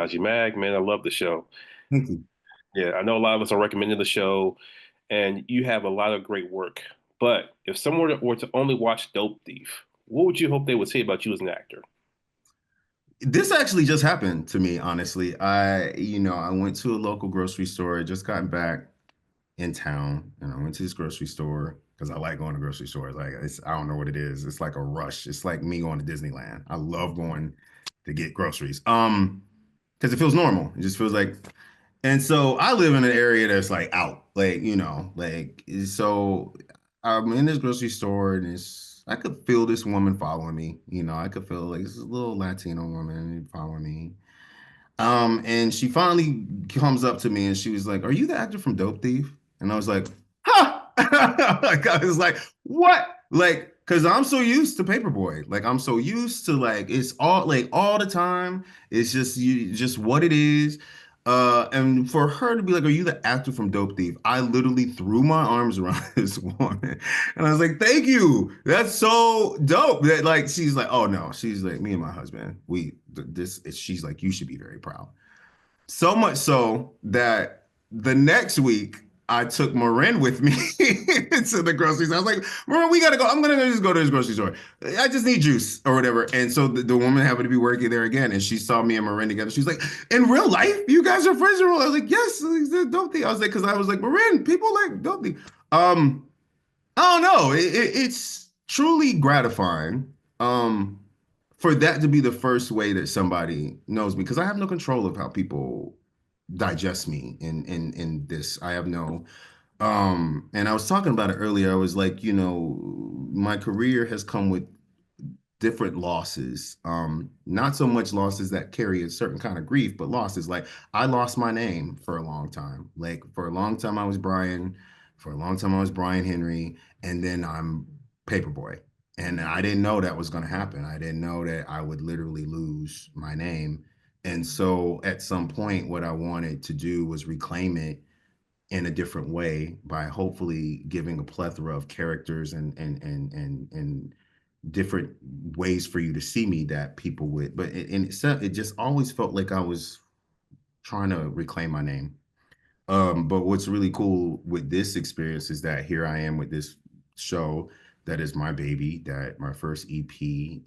Taji Mag. Man, I love the show. Thank you. Yeah, I know a lot of us are recommending the show, and you have a lot of great work. But if someone were to only watch Dope Thief, what would you hope they would say about you as an actor? This actually just happened to me, honestly. I went to a local grocery store. I just got back in town, and I went to this grocery store because I like going to grocery stores. I don't know what it is. It's like a rush. It's like me going to Disneyland. I love going to get groceries. Because it feels normal. It just feels like, and so I live in an area that's like out, so I'm in this grocery store and I could feel this woman following me. I could feel like this little Latino woman following me. And she finally comes up to me and she was like, "Are you the actor from Dope Thief?" And I was like, "Huh!" Like I was like, "What?" Like, because I'm so used to Paperboy. Like I'm so used to it's all the time. It's just what it is. And for her to be like, "Are you the actor from Dope Thief?" I literally threw my arms around this woman, and I was like, "Thank you. That's so dope." That she's like, "Oh no," she's like, "Me and my husband, she's like, you should be very proud." So much so that the next week I took Marin with me to the grocery store. I was like, "Marin, we gotta go. I'm gonna just go to this grocery store. I just need juice or whatever." And so the woman happened to be working there again, and she saw me and Marin together. She's like, "In real life, you guys are friends in real life?" I was like, "Yes." Don't think. I was like, because I was like, "Marin, people like don't think." Um, I don't know. It's truly gratifying. For that to be the first way that somebody knows me, because I have no control of how people digest me in this. I have no and I was talking about it earlier. I was like, my career has come with different losses. Not so much losses that carry a certain kind of grief, but losses like I lost my name for a long time. Like for a long time I was Brian, for a long time I was Brian Henry, and then I'm Paperboy. And I didn't know that was going to happen. I didn't know that I would literally lose my name. And so at some point, what I wanted to do was reclaim it in a different way by hopefully giving a plethora of characters and different ways for you to see me that people would. But it just always felt like I was trying to reclaim my name. But what's really cool with this experience is that here I am with this show that is my baby, that my first EP,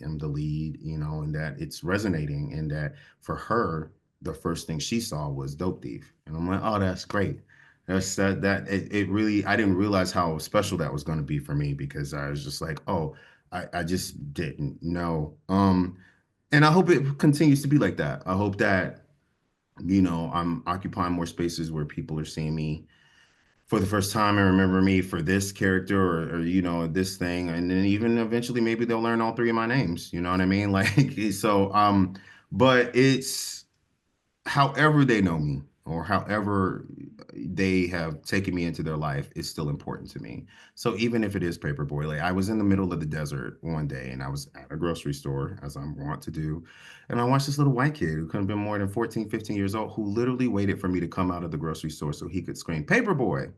I'm the lead, and that it's resonating, and that for her, the first thing she saw was Dope Thief. And I'm like, oh, that's great. It really, I didn't realize how special that was going to be for me because I was just like, oh, I just didn't know. And I hope it continues to be like that. I hope that I'm occupying more spaces where people are seeing me for the first time and remember me for this character or this thing. And then even eventually maybe they'll learn all three of my names. You know what I mean? But it's however they know me or however they have taken me into their life is still important to me. So even if it is Paperboy, like I was in the middle of the desert one day and I was at a grocery store as I'm wont to do. And I watched this little white kid who couldn't have been more than 14, 15 years old, who literally waited for me to come out of the grocery store so he could scream, "Paperboy."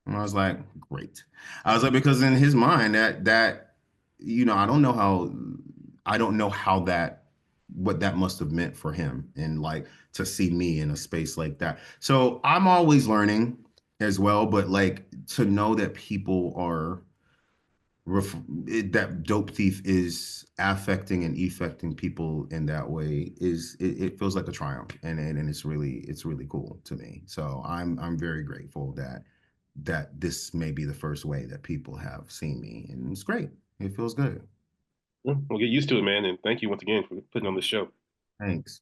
And I was like, great. I was like, because in his mind I don't know how what that must have meant for him and like to see me in a space like that. So I'm always learning as well, but like to know that people are that Dope Thief is affecting and effecting people in that way it feels like a triumph and it's really cool to me. So I'm very grateful that this may be the first way that people have seen me and it's great. It feels good. We'll get used to it, man. And thank you once again for putting on the show. Thanks.